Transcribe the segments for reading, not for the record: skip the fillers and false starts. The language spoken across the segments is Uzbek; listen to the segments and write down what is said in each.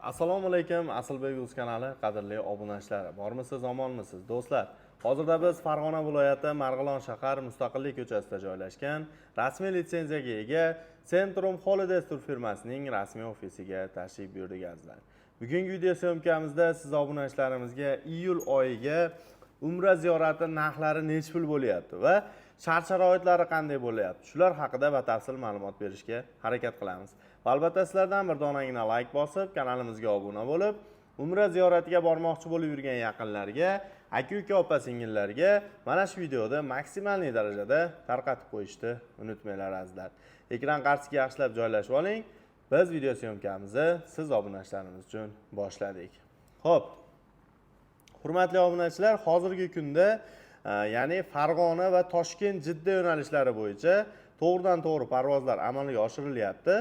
Assalomu alaykum, Asilbek.uz kanali qadrli obunachilar. Bormisiz, omonmisiz, do'stlar? Hozirda biz Farg'ona viloyati Marg'ilon shahar Mustaqillik ko'chasida joylashgan rasmiy litsenziyaga ega Centrum Holidays tur firmasining rasmiy ofisiga tashrif buyurdik azizlar. Bugungi video syomkamizda siz obunachilarimizga iyul oyiga Umra ziyorati narxlari necha pul bo'lyapti va shart-sharoitlari qanday bo'lyapti? Shular haqida batafsil ma'lumot berishga harakat qilamiz. Va albatta sizlardan bir donagina like bosib, kanalimizga obuna bo'lib, Umra ziyoratiga bormoqchi bo'lib yurgan yaqinlarga, aka-uka, opa-singillarga mana shu videoda maksimalniy darajada tarqatib qo'yishni unutmanglar azizlar. Ekran qarshisiga yaxshilab joylashib oling. Biz video syomkamizni siz obunachilarimiz uchun boshladik. Xo'p. Hurmatli obunachilar, hozirgi kunda ya'ni Farg'ona va Toshkent Jidda yo'nalishlari bo'yicha to'g'ridan-to'g'ri parvozlar amalga oshirilyapti.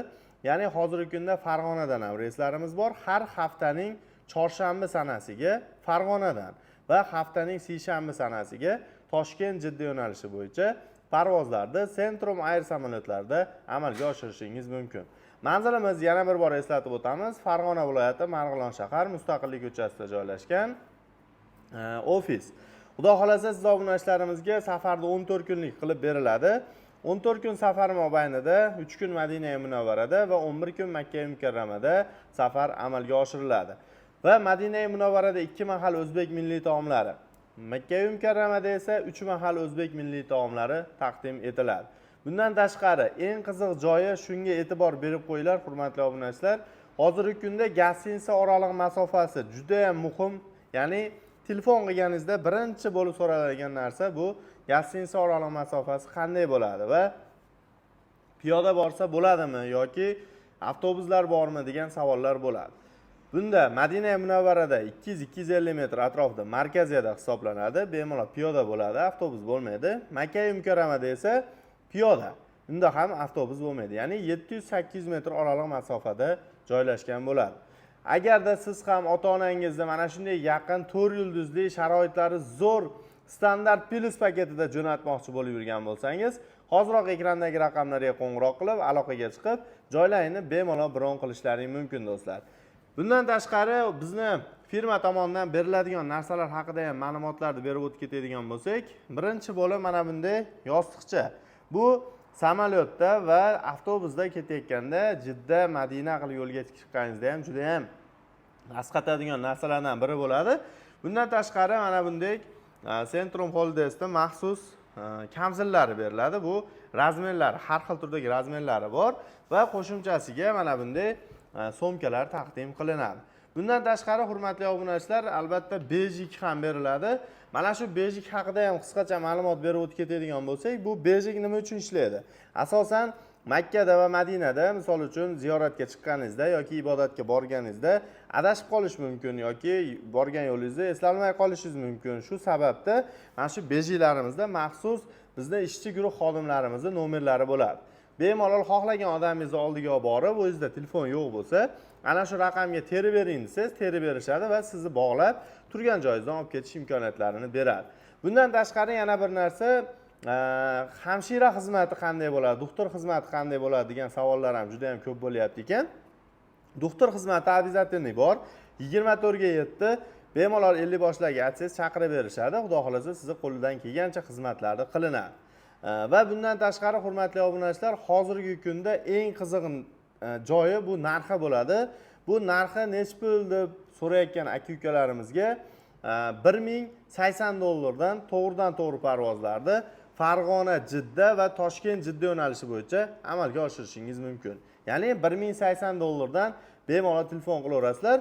Ya'ni hozirgi kunda Farg'onadan ham reyslarimiz bor. Har haftaning chorshanba sanasiga Farg'onadan va haftaning seshanba sanasiga Toshkent Jidda yo'nalishi bo'yicha parvozlarni Centrum Air samolyotlarida amalga oshirishingiz mumkin. Manzilimiz yana bir bor eslatib o'tamiz. Farg'ona viloyati Marg'ilon shahar Mustaqillik ko'chasida joylashgan ofis. Xudo xolasa siz obunachilarimizga safarni 14 kunlik qilib beriladi. 14 kun safar mobaynida 3 kun Madina Munavvarada va 11 kun Makka Mukarramada safar amalga oshiriladi. Va Madina Munavvarada 2 mahal o'zbek milliy taomlari, Makka Mukarramada esa 3 mahal o'zbek milliy taomlari taqdim etiladi. Bundan tashqari eng qiziq joyi shunga e'tibor berib qo'yinglar, hurmatli obunachilar. Hozirgi kunda gostinitsa oraliq masofasi juda ham muhim. Ya'ni telefon qilganingizda birinchi bo'lib so'raladigan narsa bu gostinitsa oraliq masofasi qanday bo'ladi va piyoda borsa bo'ladimi yoki avtobuslar bormi degan savollar bo'ladi. Bunda Madina Munavvarada 200-250 metr atrofida markaziyada hisoblanadi, bemalol piyoda bo'ladi, avtobus bo'lmaydi. Makka Mukarramada esa piyoda, unda ham avtobus bo'lmaydi. Ya'ni 700-800 metr oraliq masofada joylashgan bo'ladi. Agarda siz ham ota-onangizni mana shunday yaqin 4 yulduzli sharoitlari zo'r standart plus paketida jo'natmoqchi bo'lib yurgan bo'lsangiz, hoziroq ekrandagi raqamlarga qo'ng'iroq qilib, aloqaga chiqib, joylarini bemalol bron qilishlaring mumkin do'stlar. Bundan tashqari bizni firma tomonidan beriladigan narsalar haqida ham ma'lumotlarni berib o'tib ketadigan bo'lsak, birinchi bo'lib mana bunday yostiqcha. Bu samolyotda va avtobusda ketayotganda Jidda, Madina qilib yo'lga chiqqaningizda ham juda ham asqatadigan narsalardan biri bo'ladi. Bundan tashqari mana bunday Centrum Holidays'da maxsus kamzillari beriladi. Bu razmerlar, har xil turdagi razmerlari bor va qo'shimchasiga mana bunday so'mkalar taqdim qilinadi. Bundan tashqari hurmatli obunachilar, albatta bejik ham beriladi. Mana shu bejik haqida ham qisqacha ma'lumot berib o'tib ketadigan bo'lsak, bu bejik nima uchun ishlaydi? Asosan Makkada va Madinada, misol uchun ziyoratga chiqqaningizda yoki ibodatga borganingizda adashib qolish mumkin yoki borgan yo'lingizda eslolmay qolishingiz mumkin. Shu sababda mana shu bejiklarimizda maxsus bizda ishchi guruh xodimlarimizning nomerlari bo'ladi. Bemalol xohlagan odamingizni oldiga olib borib, o'zingizda telefon yo'q bo'lsa, ana shu raqamga terib bering desangiz, terib berishadi va sizni bog'lab turgan joyingizdan olib ketish imkoniyatlarini beradi. Bundan tashqari yana bir narsa, hamshira xizmati qanday bo'ladi, doktor xizmati qanday bo'ladi degan savollar ham juda ham ko'p bo'lyapti ekan. Doktor xizmati обязательный bor. 24 ga 7 bemalol 50 boshlarga aytsangiz chaqirib berishadi. Xudo xolasa sizni qo'lidan kelgancha xizmatlarni qilinadi. Va bundan tashqari hurmatli obunachilar, hozirgi kunda eng qiziq joyi bu narxi bo'ladi. Bu narxi necha pul deb so'rayotgan aka-ukalarimizga $1080 to'g'ridan-to'g'ri parvozlarni Farg'ona, Jidda va Toshkent Jidda yo'nalishi bo'yicha amalga oshirishingiz mumkin. Ya'ni $1080 bemalol telefon qilaverasizlar.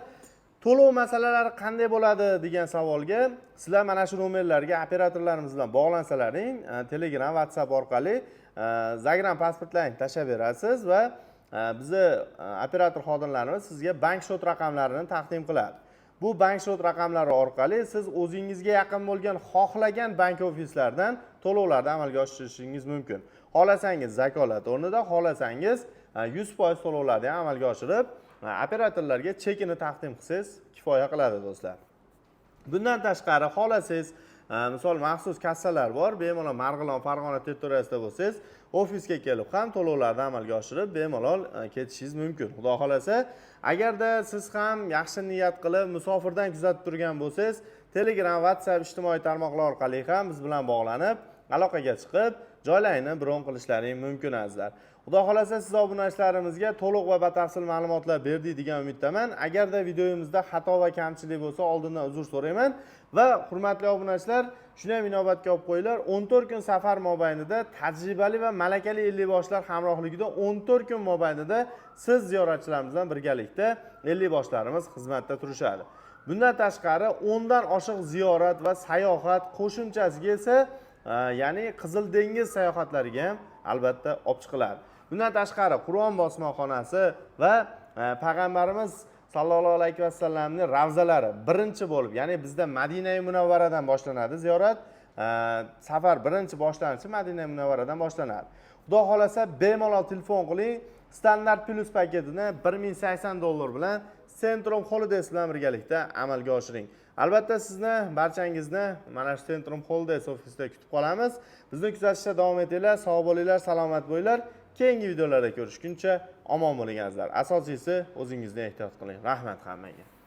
To'lov masalalari qanday bo'ladi degan savolga sizlar mana shu nomerlarga operatorlarimiz bilan bog'lansalaring, Telegram, WhatsApp orqali Zagram pasportlaringizni tashlab berasiz va bizni operator xodimlarimiz sizga bank shot raqamlarini taqdim qiladi. Bu bank shot raqamlari orqali siz o'zingizga yaqin bo'lgan xohlagan bank ofislardan to'lovlarni amalga oshirishingiz mumkin. Xohlasangiz zakolat o'rnida, xohlasangiz 100% to'lovlarni amalga oshirib, operatorlarga chekini taqdim qilsangiz kifoya qiladi do'stlar. Bundan tashqari xohlasangiz misol maxsus kassalar bor. Bemalol Marg'ilon, Farg'ona territoriyasida bo'lsangiz, ofisga kelib ham to'lovlarni amalga oshirib bemalol ketishingiz mumkin. Xudo xolasa, agarda siz ham yaxshi niyat qilib musofirdan kuzatib turgan bo'lsangiz, Telegram, WhatsApp ijtimoiy tarmoqlar orqali ham biz bilan bog'lanib, aloqaga chiqib, joylarni bron qilishlaring mumkin azizlar. Xudo xolasa siz obunachilarimizga to'liq va batafsil ma'lumotlar berdik degan umiddaman. Agarda videomizda xato va kamchilik bo'lsa, oldindan uzr so'rayman va hurmatli obunachilar, shuni ham inobatga olib qo'yinglar. 14 kun safar mobaynida tajribali va malakali 50 boshlar hamrohligida 14 kun mobaynida siz ziyoratchilarimiz bilan birgalikda 50 boshlarimiz xizmatda turishadi. Bundan tashqari 10 dan oshiq ziyorat va sayohat qo'shimchasiga esa ya'ni Qizil dengiz sayohatlariga ham albatta olib chiqiladi. Bundan tashqari Qur'on bosmaxonasi va payg'ambarimiz sallallohu alayhi vasallamning ravzalari birinchi bo'lib, ya'ni bizda Madina Munavvaradan boshlanadi ziyorat. Safar birinchi boshlanishi Madina Munavvaradan boshlanadi. Xudo xolasa bemalol telefon qiling. Standart plus paketini $1080 bilan Centrum Holidays bilan birgalikda amalga oshiring. Albatta sizni barchangizni mana shu Centrum Holidays ofisida kutib qolamiz. Bizni kuzatishda davom etinglar, sog' bo'linglar, salomat bo'linglar. Keyingi videolarda ko'rishguncha omon bo'ling azizlar. Asosiysi o'zingizni ehtiyot qiling. Rahmat hammaga.